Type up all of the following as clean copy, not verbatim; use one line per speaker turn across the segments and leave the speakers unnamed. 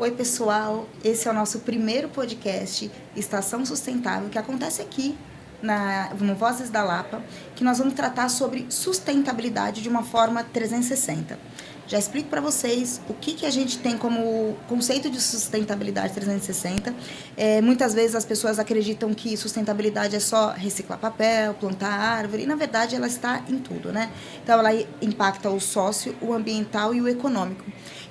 Oi, pessoal, esse é o nosso primeiro podcast Estação Sustentável, que acontece aqui no Vozes da Lapa, que nós vamos tratar sobre sustentabilidade de uma forma 360. Já explico para vocês o que a gente tem como conceito de sustentabilidade 360. Muitas vezes as pessoas acreditam que sustentabilidade é só reciclar papel, plantar árvore, e na verdade ela está em tudo, né? Então ela impacta o sócio, o ambiental e o econômico.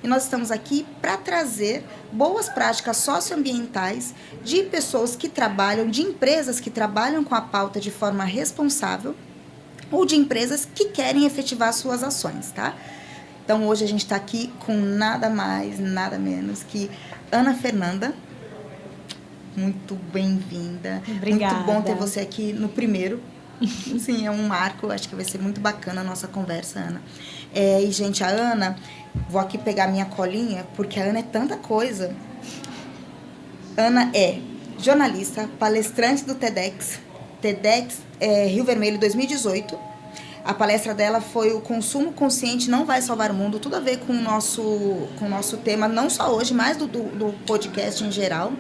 E nós estamos aqui para trazer boas práticas socioambientais de pessoas que trabalham, de empresas que trabalham com a pauta de forma responsável ou de empresas que querem efetivar suas ações, tá? Então, hoje a gente está aqui com nada mais, nada menos que Ana Fernanda. Muito bem-vinda.
Obrigada.
Muito bom ter você aqui no primeiro. Sim, é um marco, acho que vai ser muito bacana a nossa conversa, Ana. E, gente, a Ana, vou aqui pegar minha colinha, porque a Ana é tanta coisa. Ana é jornalista, palestrante do TEDx Rio Vermelho 2018. A palestra dela foi o consumo consciente não vai salvar o mundo, tudo a ver com o nosso tema, não só hoje, mas do podcast em geral.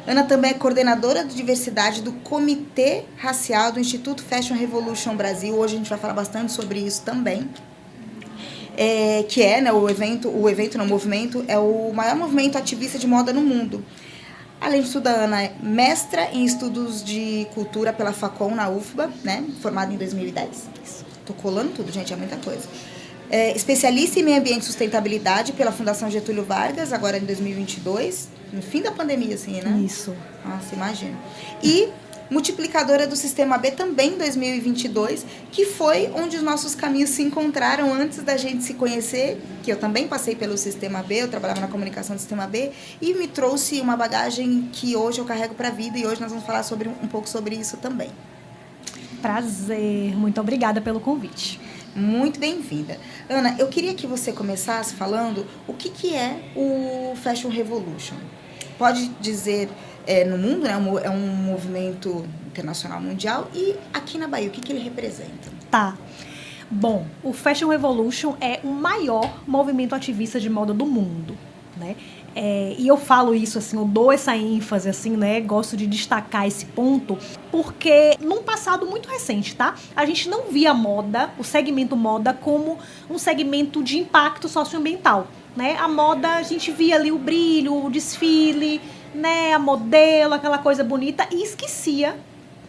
Ana também é coordenadora de diversidade do Comitê Racial do Instituto Fashion Revolution Brasil. Hoje a gente vai falar bastante sobre isso também. O movimento é o maior movimento ativista de moda no mundo. Além de tudo, a Ana é mestra em estudos de cultura pela Facom, na UFBA, né? Formada em 2010. Tô colando tudo, gente, é muita coisa. Especialista em meio ambiente e sustentabilidade pela Fundação Getúlio Vargas, agora em 2022, no fim da pandemia, assim, né?
Isso.
Nossa, imagina. E multiplicadora do Sistema B também em 2022, que foi onde os nossos caminhos se encontraram antes da gente se conhecer, que eu também passei pelo Sistema B, eu trabalhava na comunicação do Sistema B, e me trouxe uma bagagem que hoje eu carrego para a vida, e hoje nós vamos falar um pouco sobre isso também.
Prazer, muito obrigada pelo convite.
Muito bem-vinda. Ana, eu queria que você começasse falando o que é o Fashion Revolution. Pode dizer no mundo, né? É um movimento internacional mundial, e aqui na Bahia, o que ele representa?
Tá. Bom, o Fashion Revolution é o maior movimento ativista de moda do mundo, né? E eu falo isso, assim, eu dou essa ênfase, assim, né? Gosto de destacar esse ponto, porque num passado muito recente, tá? A gente não via moda, o segmento moda, como um segmento de impacto socioambiental, né? A moda, a gente via ali o brilho, o desfile, né? A modelo, aquela coisa bonita, e esquecia,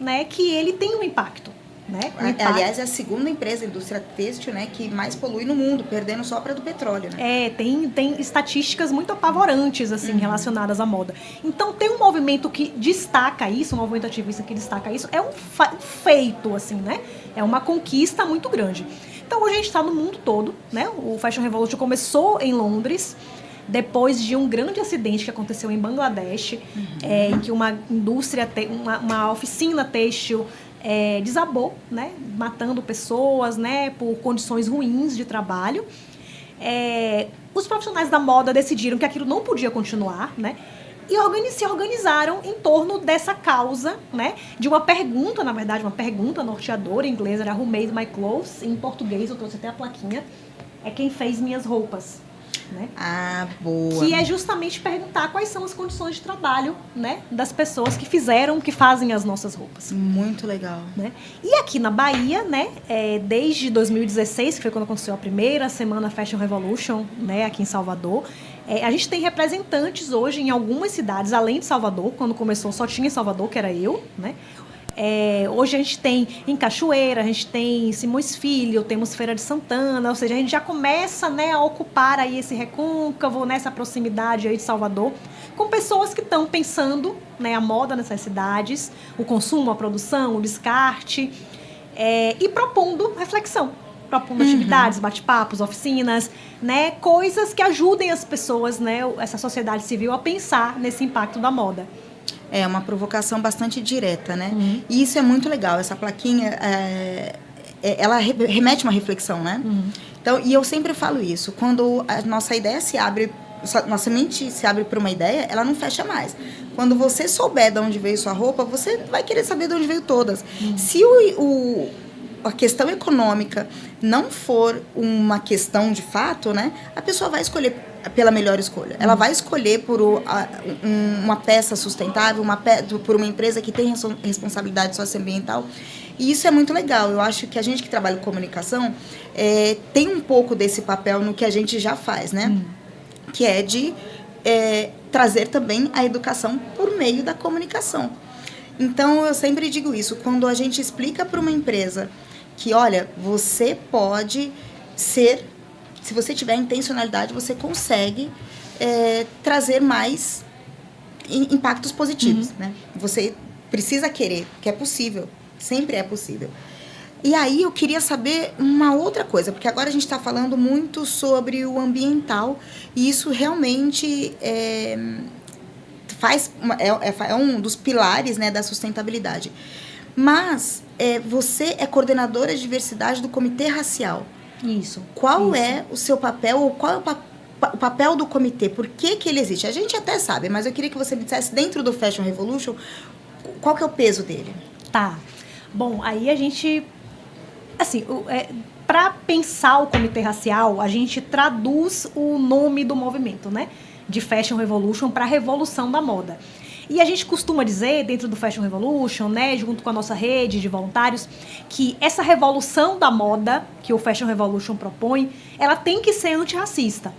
né? Que ele tem um impacto. Né?
Aliás, é a segunda empresa, a indústria têxtil, né, que mais polui no mundo, perdendo só para do petróleo, né?
Tem estatísticas muito apavorantes, assim, relacionadas à moda. Então, tem um movimento que destaca isso, um movimento ativista que destaca isso, é um feito, assim, né? É uma conquista muito grande. Então, hoje a gente está no mundo todo, né? O Fashion Revolution começou em Londres, depois de um grande acidente que aconteceu em Bangladesh, em que uma indústria, uma oficina têxtil desabou, né, matando pessoas, né, por condições ruins de trabalho. Os profissionais da moda decidiram que aquilo não podia continuar, né, e se organizaram em torno dessa causa, né, de uma pergunta, na verdade, uma pergunta norteadora, em inglês era Who Made My Clothes, em português eu trouxe até a plaquinha, é quem fez minhas roupas. Né?
Ah, boa.
Que é justamente perguntar quais são as condições de trabalho, né, das pessoas que fazem as nossas roupas.
Muito legal.
Né? E aqui na Bahia, né, desde 2016, que foi quando aconteceu a primeira semana Fashion Revolution, né, aqui em Salvador, a gente tem representantes hoje em algumas cidades, além de Salvador. Quando começou só tinha em Salvador, que era eu, né? Hoje a gente tem em Cachoeira, a gente tem em Simões Filho, temos Feira de Santana, ou seja, a gente já começa, né, a ocupar aí esse recôncavo, nessa proximidade aí de Salvador, com pessoas que estão pensando, né, a moda nessas cidades, o consumo, a produção, o descarte, e propondo reflexão, propondo atividades, bate-papos, oficinas, né, coisas que ajudem as pessoas, né, essa sociedade civil a pensar nesse impacto da moda.
É uma provocação bastante direta, né? E isso é muito legal. Essa plaquinha, ela remete uma reflexão, né? Então, e eu sempre falo isso. Quando a nossa ideia se abre, nossa mente se abre para uma ideia, ela não fecha mais. Quando você souber de onde veio sua roupa, você vai querer saber de onde veio todas. Se a questão econômica não for uma questão de fato, né? A pessoa vai escolher pela melhor escolha. Ela vai escolher por uma peça sustentável, por uma empresa que tem responsabilidade socioambiental. E isso é muito legal. Eu acho que a gente que trabalha com comunicação tem um pouco desse papel no que a gente já faz, né? Que é de trazer também a educação por meio da comunicação. Então, eu sempre digo isso. Quando a gente explica para uma empresa que, olha, você pode ser... Se você tiver intencionalidade, você consegue trazer mais impactos positivos, né? Você precisa querer, que é possível. Sempre é possível. E aí eu queria saber uma outra coisa, porque agora a gente está falando muito sobre o ambiental, e isso realmente é um dos pilares, né, da sustentabilidade. Mas você é coordenadora de diversidade do Comitê Racial.
Isso.
Qual é o seu papel, ou qual é o papel do comitê? Por que ele existe? A gente até sabe, mas eu queria que você me dissesse, dentro do Fashion Revolution, qual que é o peso dele?
Tá. Bom, aí a gente... Assim, para pensar o Comitê Racial, a gente traduz o nome do movimento, né? De Fashion Revolution para Revolução da Moda. E a gente costuma dizer, dentro do Fashion Revolution, né, junto com a nossa rede de voluntários, que essa revolução da moda que o Fashion Revolution propõe, ela tem que ser antirracista.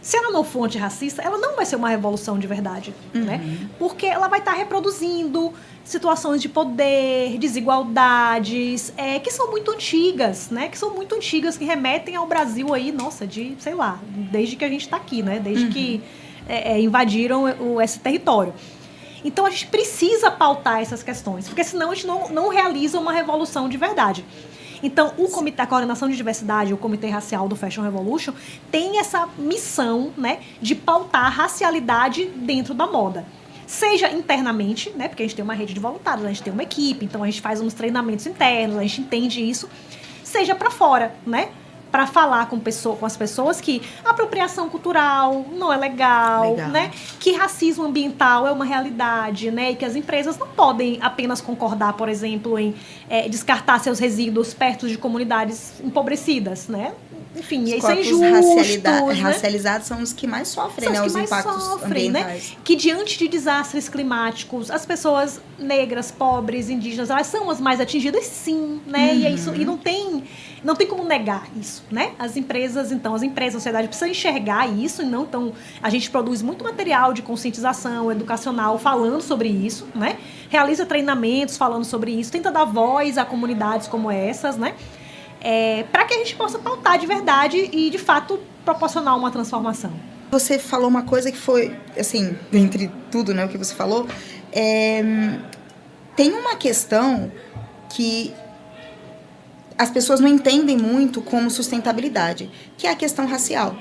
Se ela não for antirracista, ela não vai ser uma revolução de verdade, né? Porque ela vai estar reproduzindo situações de poder, desigualdades, que são muito antigas, né? Que são muito antigas, que remetem ao Brasil aí, nossa, sei lá, desde que a gente está aqui, né? Desde que invadiram esse território. Então, a gente precisa pautar essas questões, porque senão a gente não realiza uma revolução de verdade. Então, a Coordenação de Diversidade, o Comitê Racial do Fashion Revolution, tem essa missão, né, de pautar a racialidade dentro da moda. Seja internamente, né, porque a gente tem uma rede de voluntários, a gente tem uma equipe, então a gente faz uns treinamentos internos, a gente entende isso. Seja para fora, né? Para falar com as pessoas que apropriação cultural não é legal, né? Que racismo ambiental é uma realidade, né? E que as empresas não podem apenas concordar, por exemplo, em descartar seus resíduos perto de comunidades empobrecidas, né? Enfim, isso é injusto.
Racializados são os que mais sofrem, né? Os impactos ambientais.
Né? Que diante de desastres climáticos, as pessoas negras, pobres, indígenas, elas são as mais atingidas, sim, né? E não tem como negar isso, né? As empresas, a sociedade precisa enxergar isso, então a gente produz muito material de conscientização educacional falando sobre isso, né? Realiza treinamentos falando sobre isso, tenta dar voz a comunidades como essas, né? Para que a gente possa pautar de verdade e, de fato, proporcionar uma transformação.
Você falou uma coisa que foi, assim, entre tudo, né, o que você falou, tem uma questão que as pessoas não entendem muito como sustentabilidade, que é a questão racial.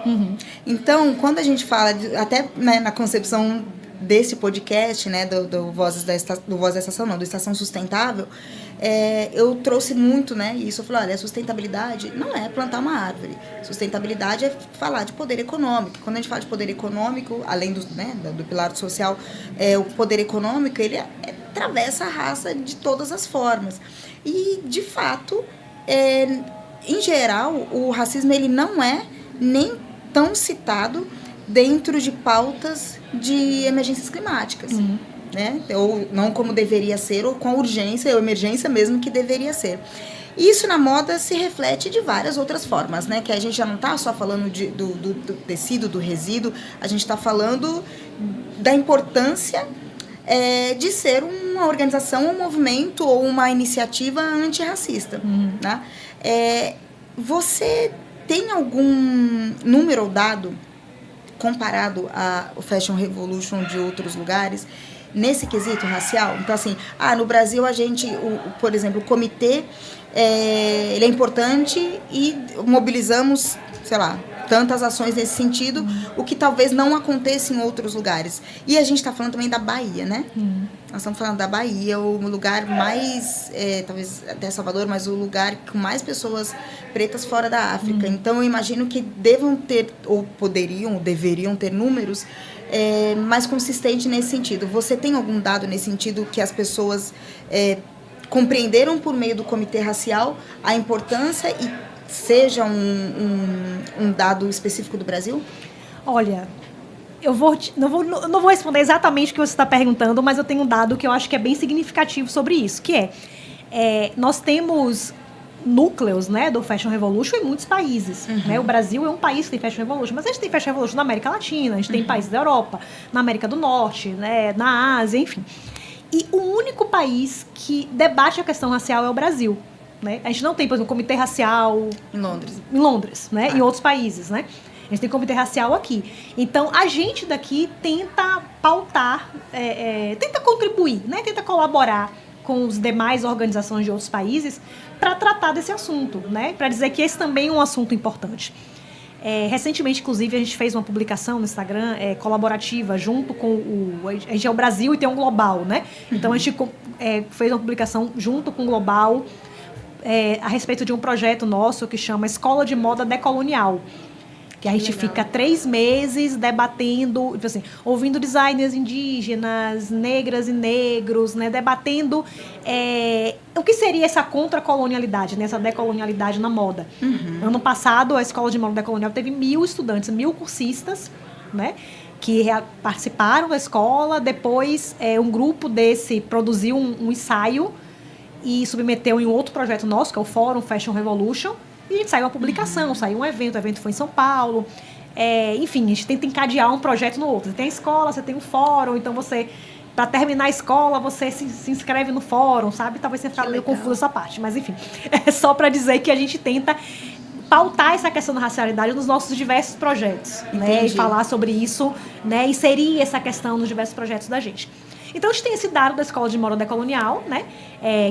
Então, quando a gente fala, até né, na concepção desse podcast, né, do Voz da Estação, não, do Estação Sustentável, eu trouxe muito, né, isso eu falei, olha, a sustentabilidade não é plantar uma árvore, sustentabilidade é falar de poder econômico. Quando a gente fala de poder econômico, além do pilar social, o poder econômico, ele atravessa a raça de todas as formas. E, de fato, em geral, o racismo ele não é nem tão citado dentro de pautas de emergências climáticas, né? Ou não como deveria ser, ou com a urgência ou emergência mesmo que deveria ser. Isso na moda se reflete de várias outras formas, né? Que a gente já não está só falando do tecido, do resíduo, a gente está falando da importância de ser uma organização, um movimento ou uma iniciativa antirracista. Né? Você tem algum número ou dado comparado ao Fashion Revolution de outros lugares nesse quesito racial? Então, assim, no Brasil a gente, por exemplo, o comitê, ele é importante e mobilizamos, sei lá, tantas ações nesse sentido, o que talvez não aconteça em outros lugares. E a gente está falando também da Bahia, né? Nós estamos falando da Bahia, o lugar mais, talvez até Salvador, mas o lugar com mais pessoas pretas fora da África. Então, eu imagino que devam ter, ou poderiam, ou deveriam ter números mais consistentes nesse sentido. Você tem algum dado nesse sentido que as pessoas compreenderam por meio do comitê racial a importância e seja um dado específico do Brasil?
Olha, não vou responder exatamente o que você está perguntando, mas eu tenho um dado que eu acho que é bem significativo sobre isso, que nós temos núcleos, né, do Fashion Revolution em muitos países. Né? O Brasil é um país que tem Fashion Revolution, mas a gente tem Fashion Revolution na América Latina, a gente tem países da Europa, na América do Norte, né, na Ásia, enfim. E o único país que debate a questão racial é o Brasil. Né? A gente não tem, por exemplo, um comitê racial... Em Londres, né? Em outros países, né? A gente tem comitê racial aqui. Então, a gente daqui tenta pautar, tenta contribuir, né? Tenta colaborar com as demais organizações de outros países para tratar desse assunto, né? Para dizer que esse também é um assunto importante. Recentemente, inclusive, a gente fez uma publicação no Instagram colaborativa junto com a gente é o Brasil e tem um Global, né? Então, a gente fez uma publicação junto com o Global a respeito de um projeto nosso que chama Escola de Moda Decolonial. Que a gente fica 3 meses debatendo, assim, ouvindo designers indígenas, negras e negros, né, debatendo o que seria essa contracolonialidade, né, essa decolonialidade na moda. Ano passado, a Escola de Moda Decolonial teve 1.000 estudantes, 1.000 cursistas, né, que participaram da escola. Depois, um grupo desse produziu um ensaio e submeteu em um outro projeto nosso, que é o Fórum Fashion Revolution. E a gente saiu uma publicação, saiu um evento, o evento foi em São Paulo. Enfim, a gente tenta encadear um projeto no outro. Você tem a escola, você tem um fórum, então você, para terminar a escola, você se inscreve no fórum, sabe? Talvez você fique meio confuso essa parte, mas enfim. É só para dizer que a gente tenta pautar essa questão da racialidade nos nossos diversos projetos, né? E falar sobre isso, né? Inserir essa questão nos diversos projetos da gente. Então, a gente tem esse dado da Escola de Moda Decolonial, né?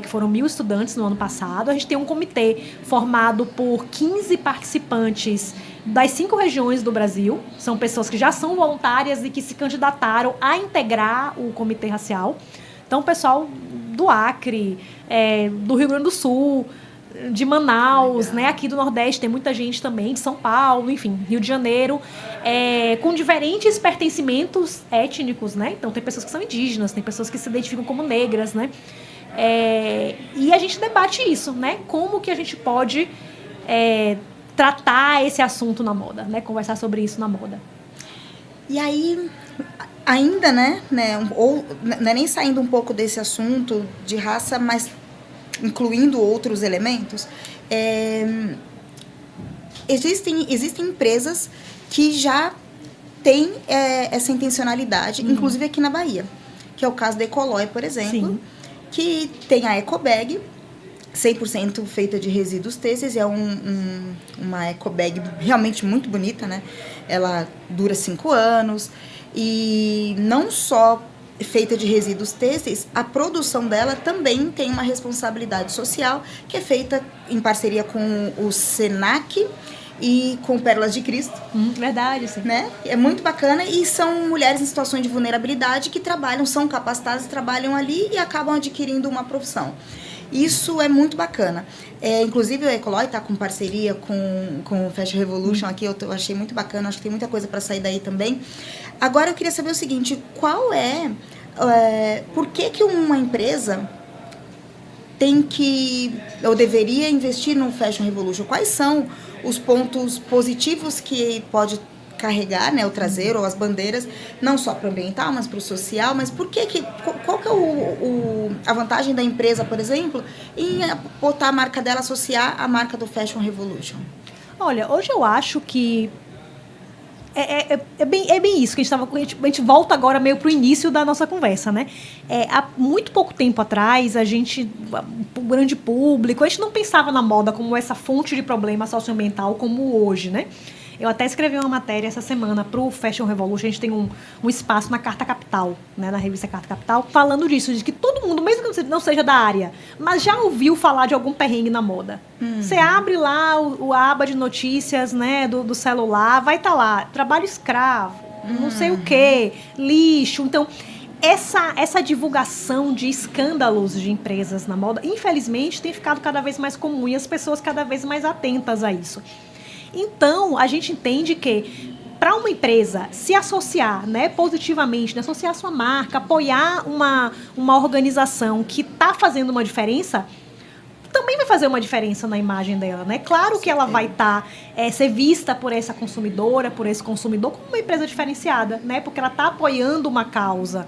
Que foram 1.000 estudantes no ano passado. A gente tem um comitê formado por 15 participantes das 5 regiões do Brasil. São pessoas que já são voluntárias e que se candidataram a integrar o comitê racial. Então, o pessoal do Acre, do Rio Grande do Sul, de Manaus, né? Aqui do Nordeste tem muita gente também, de São Paulo, enfim, Rio de Janeiro, com diferentes pertencimentos étnicos, né? Então tem pessoas que são indígenas, tem pessoas que se identificam como negras, né? E a gente debate isso, né? Como que a gente pode tratar esse assunto na moda, né? Conversar sobre isso na moda.
E aí, ainda, né? Ou não é nem saindo um pouco desse assunto de raça, mas incluindo outros elementos, existem empresas que já têm essa intencionalidade, inclusive aqui na Bahia, que é o caso da Ecolói, por exemplo. Sim. Que tem a Ecobag, 100% feita de resíduos têxteis, é uma Ecobag realmente muito bonita, né? Ela dura 5 anos e não só feita de resíduos têxteis, a produção dela também tem uma responsabilidade social, que é feita em parceria com o Senac e com Pérolas de Cristo.
Verdade, sim.
Né? É muito bacana e são mulheres em situações de vulnerabilidade que trabalham, são capacitadas, trabalham ali e acabam adquirindo uma profissão. Isso é muito bacana. Inclusive, a Ecolói está com parceria com o Fashion Revolution aqui, eu achei muito bacana, acho que tem muita coisa para sair daí também. Agora, eu queria saber o seguinte, por que uma empresa tem que, ou deveria investir no Fashion Revolution? Quais são os pontos positivos que pode carregar, né, ou trazer, ou as bandeiras, não só para o ambiental, mas para o social, mas qual que é a vantagem da empresa, por exemplo, em botar a marca dela, associar a marca do Fashion Revolution?
Olha, hoje eu acho que é bem isso, que a gente volta agora meio para o início da nossa conversa, né? Há muito pouco tempo atrás, o grande público, a gente não pensava na moda como essa fonte de problema socioambiental como hoje, né? Eu até escrevi uma matéria essa semana para o Fashion Revolution. A gente tem um espaço na Carta Capital, né, na revista Carta Capital, falando disso, de que todo mundo, mesmo que não seja da área, mas já ouviu falar de algum perrengue na moda. Você abre lá o aba de notícias, né, do celular, vai estar lá, trabalho escravo, não sei o quê, lixo. Então, essa divulgação de escândalos de empresas na moda, infelizmente, tem ficado cada vez mais comum e as pessoas cada vez mais atentas a isso. Então, a gente entende que para uma empresa se associar, né, positivamente, né, associar a sua marca, apoiar uma organização que está fazendo uma diferença, também vai fazer uma diferença na imagem dela, né? Claro que ela vai ser vista por essa consumidora, por esse consumidor, como uma empresa diferenciada, né? Porque ela está apoiando uma causa.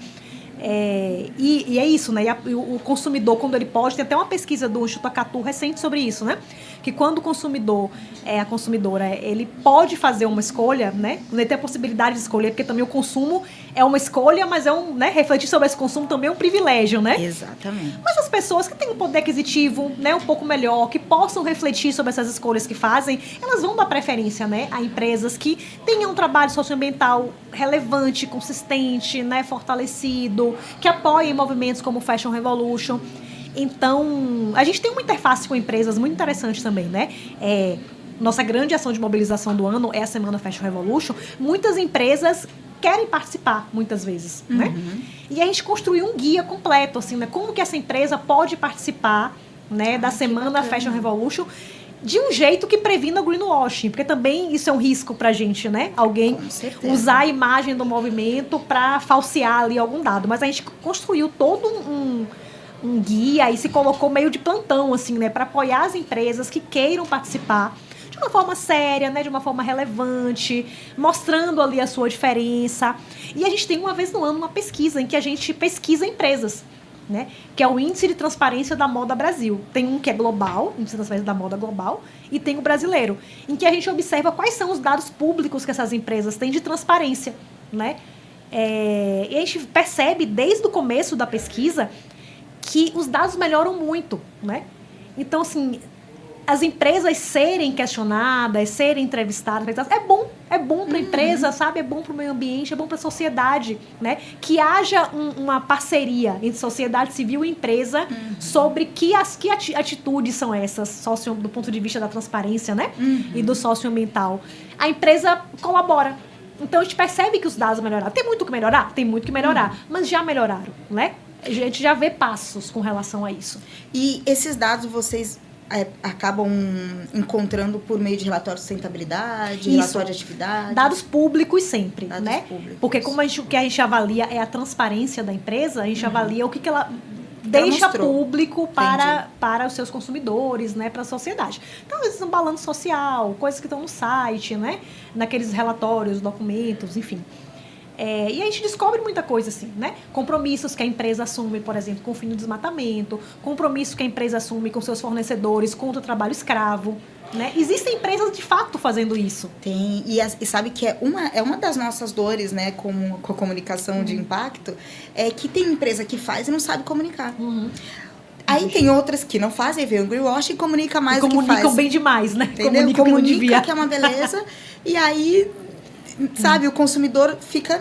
E é isso, né? E o consumidor, quando ele pode, tem até uma pesquisa do Instituto Acatu recente sobre isso, né? Que quando o consumidor, a consumidora, ele pode fazer uma escolha, né? Ele tem a possibilidade de escolher, porque também o consumo é uma escolha, mas né? Refletir sobre esse consumo também é um privilégio, né?
Exatamente.
Mas as pessoas que têm um poder aquisitivo, né, um pouco melhor, que possam refletir sobre essas escolhas que fazem, elas vão dar preferência, né, a empresas que tenham um trabalho socioambiental relevante, consistente, né, fortalecido, que apoiem movimentos como o Fashion Revolution. Então, a gente tem uma interface com empresas muito interessante também, né? Nossa grande ação de mobilização do ano é a Semana Fashion Revolution. Muitas empresas querem participar, muitas vezes, né? E a gente construiu um guia completo, assim, né? Como que essa empresa pode participar, né, da Semana Fashion Revolution de um jeito que previna o greenwashing, porque também isso é um risco pra gente, né? Alguém usar a imagem do movimento pra falsear ali algum dado. Mas a gente construiu todo um guia e se colocou meio de plantão, assim, né? Pra apoiar as empresas que queiram participar de uma forma séria, né, de uma forma relevante, mostrando ali a sua diferença. E a gente tem uma vez no ano uma pesquisa em que a gente pesquisa empresas, né, que é o Índice de Transparência da Moda Brasil. Tem um que é global, Índice de Transparência da Moda Global, e tem o brasileiro, em que a gente observa quais são os dados públicos que essas empresas têm de transparência, né? E a gente percebe desde o começo da pesquisa que os dados melhoram muito, né? Então, assim, as empresas serem questionadas, serem entrevistadas, é bom para a empresa, sabe? É bom para o meio ambiente, é bom para a sociedade, né? Que haja uma parceria entre sociedade civil e empresa sobre que atitudes são essas, do ponto de vista da transparência, né? E do socioambiental. A empresa colabora. Então, a gente percebe que os dados melhoraram. Tem muito que melhorar? Tem muito que melhorar. Mas já melhoraram, né? A gente já vê passos com relação a isso.
E esses dados vocês acabam encontrando por meio de relatório de sustentabilidade, relatório de atividade?
Dados públicos sempre,
dados
né?
Públicos.
Porque como o que a gente avalia é a transparência da empresa, a gente avalia o que ela deixa público para os seus consumidores, né, para a sociedade. Então, às vezes, um balanço social, coisas que estão no site, né, naqueles relatórios, documentos, enfim. E a gente descobre muita coisa assim, né? Compromissos que a empresa assume, por exemplo, com o fim do desmatamento, compromissos que a empresa assume com seus fornecedores contra o trabalho escravo, né? Existem empresas de fato fazendo isso.
Tem, e sabe que é uma das nossas dores, né, com a comunicação de impacto, é que tem empresa que faz e não sabe comunicar. Aí tem outras que não fazem, vê o greenwashing e comunica mais do que faz.
Comunicam bem demais, né?
Comunica que é uma beleza, e aí... Sabe, o consumidor fica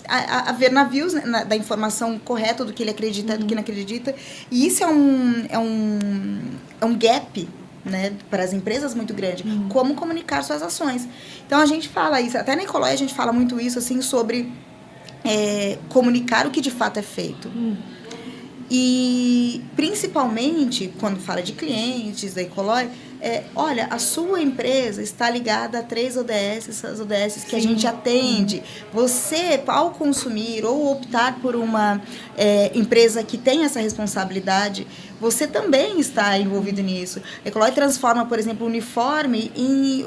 a ver navios, né, da informação correta do que ele acredita, do que não acredita. E isso é um gap, né, para as empresas muito grande. Como comunicar suas ações. Então, a gente fala isso. Até na Ecolói a gente fala muito isso, assim, sobre comunicar o que de fato é feito. E, principalmente, quando fala de clientes da Ecolói, olha, a sua empresa está ligada a 3 ODS, as ODS que a gente atende. Você, ao consumir ou optar por uma empresa que tem essa responsabilidade, você também está envolvido nisso. A Ecolói transforma, por exemplo, o uniforme em...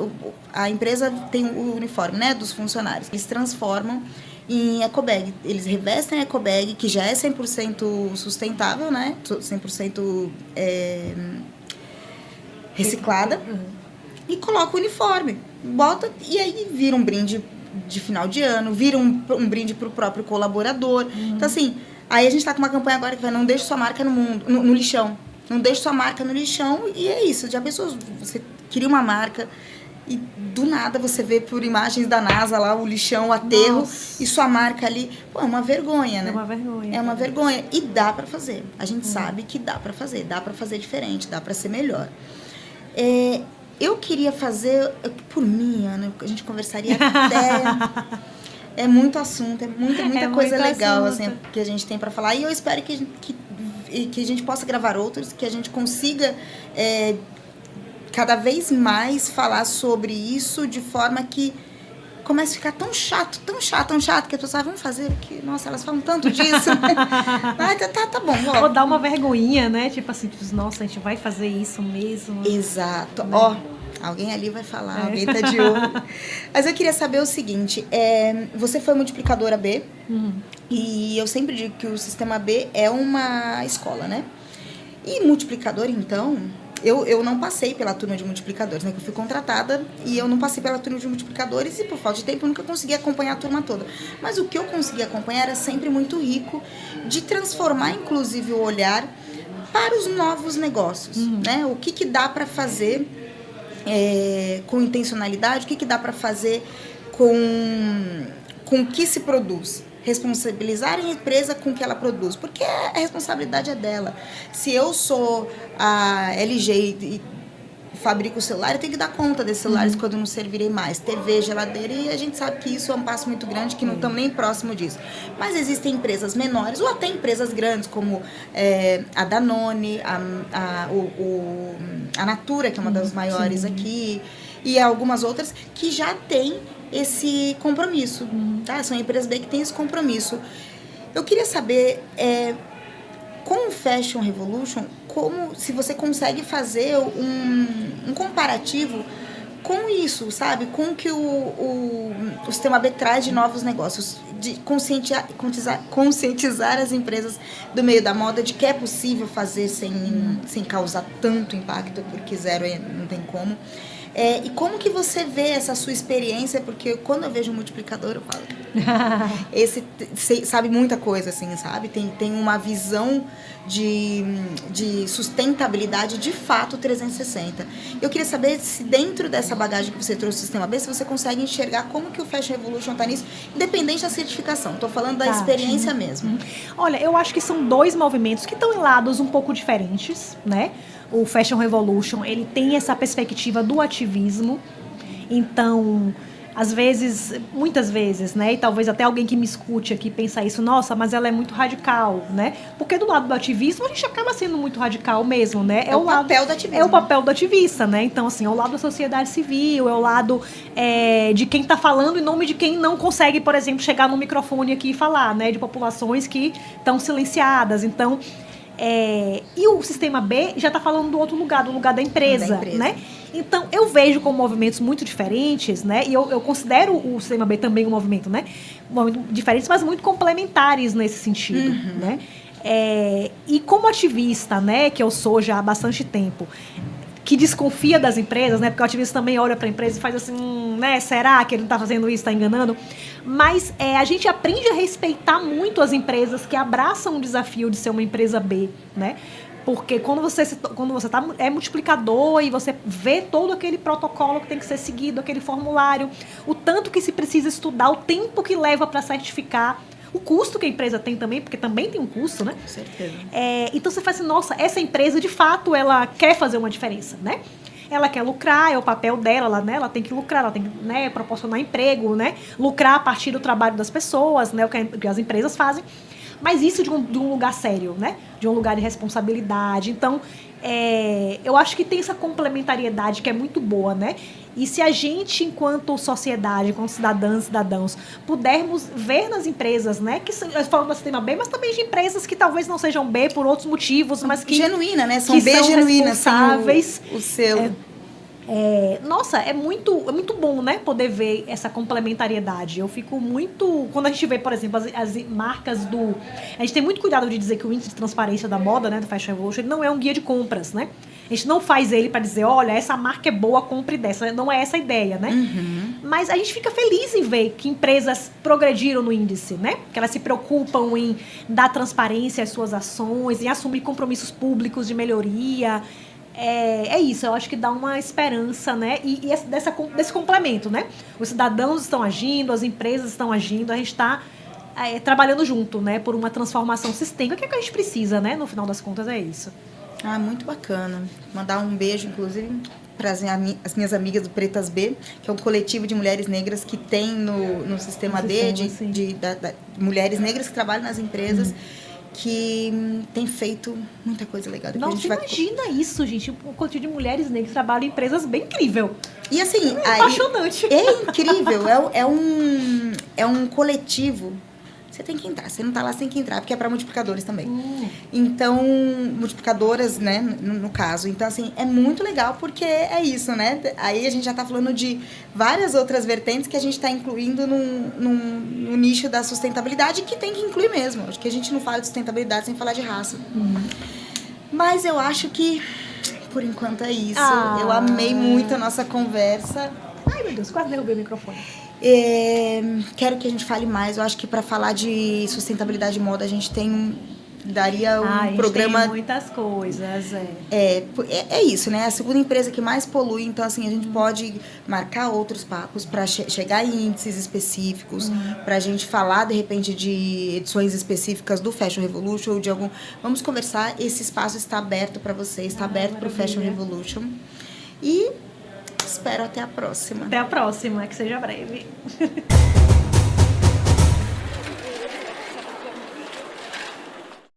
A empresa tem o uniforme, né, dos funcionários. Eles transformam em ecobag. Eles revestem a ecobag, que já é 100% sustentável, né? 100% reciclada, e coloca o uniforme. Bota, e aí vira um brinde de final de ano, vira um brinde para o próprio colaborador. Então, assim, aí a gente está com uma campanha agora que vai: não deixe sua marca no lixão. Não deixe sua marca no lixão, e é isso. Já pensou, você cria uma marca e do nada você vê por imagens da NASA lá o lixão, o aterro, e sua marca ali. Pô, é uma vergonha, né?
É uma vergonha.
É uma vergonha. E dá pra fazer. A gente sabe que dá pra fazer diferente, dá pra ser melhor. Eu queria fazer, por mim, Ana, a gente conversaria até... É muito assunto, muita coisa legal assim, que a gente tem pra falar. E eu espero que a gente possa gravar outros, que a gente consiga... cada vez mais falar sobre isso de forma que começa a ficar tão chato, que as pessoas vão fazer, porque, nossa, elas falam tanto disso. Ai, tá bom.
Ou dá uma vergonhinha, né? Tipo assim, nossa, a gente vai fazer isso mesmo.
Exato. Ó, alguém ali vai falar, alguém tá de olho. Mas eu queria saber o seguinte, você foi multiplicadora B, e eu sempre digo que o sistema B é uma escola, né? E multiplicador, então... Eu não passei pela turma de multiplicadores, né? Que eu fui contratada e eu não passei pela turma de multiplicadores e por falta de tempo eu nunca consegui acompanhar a turma toda. Mas o que eu consegui acompanhar era sempre muito rico de transformar, inclusive, o olhar para os novos negócios, né? O que dá para fazer com intencionalidade, o que dá para fazer com o que se produz. Responsabilizar a empresa com o que ela produz, porque a responsabilidade é dela. Se eu sou a LG e fabrico o celular, eu tenho que dar conta desses celulares quando não servirem mais. TV, geladeira, e a gente sabe que isso é um passo muito grande, que não estamos nem próximo disso. Mas existem empresas menores, ou até empresas grandes, como a Danone, a Natura, que é uma das maiores aqui, e algumas outras que já têm esse compromisso, tá? São empresas B que têm esse compromisso. Eu queria saber, com o Fashion Revolution, se você consegue fazer um comparativo com isso, sabe? Com o que o sistema B traz de novos negócios, de conscientizar as empresas do meio da moda de que é possível fazer sem causar tanto impacto, porque zero não tem como. E como que você vê essa sua experiência? Porque quando eu vejo um multiplicador, eu falo... esse sabe muita coisa, assim, sabe? Tem uma visão de sustentabilidade, de fato, 360. Eu queria saber se dentro dessa bagagem que você trouxe do Sistema B, se você consegue enxergar como que o Fashion Revolution está nisso, independente da certificação. Estou falando da experiência mesmo.
Olha, eu acho que são dois movimentos que estão em lados um pouco diferentes, né? O Fashion Revolution, ele tem essa perspectiva do ativismo. Então, às vezes, muitas vezes, né? E talvez até alguém que me escute aqui pensar isso, nossa, mas ela é muito radical, né? Porque do lado do ativismo, a gente acaba sendo muito radical mesmo, né?
É o papel do ativismo.
É o papel do ativista, né? Então, assim, é o lado da sociedade civil, é o lado de quem está falando em nome de quem não consegue, por exemplo, chegar no microfone aqui e falar, né? De populações que estão silenciadas. Então... e o sistema B já está falando do outro lugar, do lugar da empresa, né? Então, eu vejo como movimentos muito diferentes, né? E eu considero o sistema B também um movimento, né? Diferentes, mas muito complementares nesse sentido, né? E como ativista, né? Que eu sou já há bastante tempo, que desconfia das empresas, né? Porque o ativista também olha para a empresa e faz assim, né? Será que ele não está fazendo isso, está enganando? Mas a gente aprende a respeitar muito as empresas que abraçam o desafio de ser uma empresa B, né? Porque quando você é multiplicador e você vê todo aquele protocolo que tem que ser seguido, aquele formulário, o tanto que se precisa estudar, o tempo que leva para certificar, o custo que a empresa tem também, porque também tem um custo, né?
Com certeza.
Então você fala assim, nossa, essa empresa de fato ela quer fazer uma diferença, né? Ela quer lucrar, é o papel dela, né? Ela tem que lucrar, ela tem que, né, proporcionar emprego, né? Lucrar a partir do trabalho das pessoas, né? O que as empresas fazem. Mas isso de um lugar sério, né? De um lugar de responsabilidade. Então, eu acho que tem essa complementariedade que é muito boa, né? E se a gente, enquanto sociedade, enquanto cidadãos, pudermos ver nas empresas, né? Que falando do sistema B, mas também de empresas que talvez não sejam B por outros motivos, mas que...
Genuína, né? São B genuínas,
responsáveis.
O selo.
Nossa, é muito bom, né, poder ver essa complementariedade. Eu fico muito... Quando a gente vê, por exemplo, as marcas do... A gente tem muito cuidado de dizer que o índice de transparência da moda, né, do Fashion Revolution, ele não é um guia de compras, né? A gente não faz ele para dizer, olha, essa marca é boa, compre dessa. Não é essa a ideia, né? Mas a gente fica feliz em ver que empresas progrediram no índice, né? Que elas se preocupam em dar transparência às suas ações, em assumir compromissos públicos de melhoria. Isso, eu acho que dá uma esperança, né? E desse complemento, né? Os cidadãos estão agindo, as empresas estão agindo, a gente está trabalhando junto, né? Por uma transformação sistêmica, que é o que a gente precisa, né? No final das contas, é isso.
Muito bacana. Mandar um beijo, inclusive, para as minhas amigas do Pretas B, que é um coletivo de mulheres negras que tem no sistema D, de mulheres negras que trabalham nas empresas. que tem feito muita coisa legal. Depois
Nossa, imagina isso, gente. O coletivo de mulheres negras trabalha em empresas bem incrível.
E assim,
apaixonante.
É incrível, é um coletivo. Você tem que entrar, você não tá lá, você tem que entrar, porque é para multiplicadores também. Então, multiplicadoras, né, no caso. Então, assim, é muito legal porque é isso, né? Aí a gente já tá falando de várias outras vertentes que a gente tá incluindo no nicho da sustentabilidade, que tem que incluir mesmo. Acho que a gente não fala de sustentabilidade sem falar de raça. Mas eu acho que, por enquanto, é isso. Eu amei muito a nossa conversa.
Ai, meu Deus, quase derrubei o microfone.
Quero que a gente fale mais. Eu acho que para falar de sustentabilidade de moda, a gente daria um programa.
Tem muitas coisas,
É isso, né? A segunda empresa que mais polui, então assim, a gente pode marcar outros papos para chegar em índices específicos, para a gente falar de repente de edições específicas do Fashion Revolution ou de algum. Vamos conversar. Esse espaço está aberto para você, está aberto para o Fashion Revolution. E espero até a próxima.
Até a próxima, que seja breve.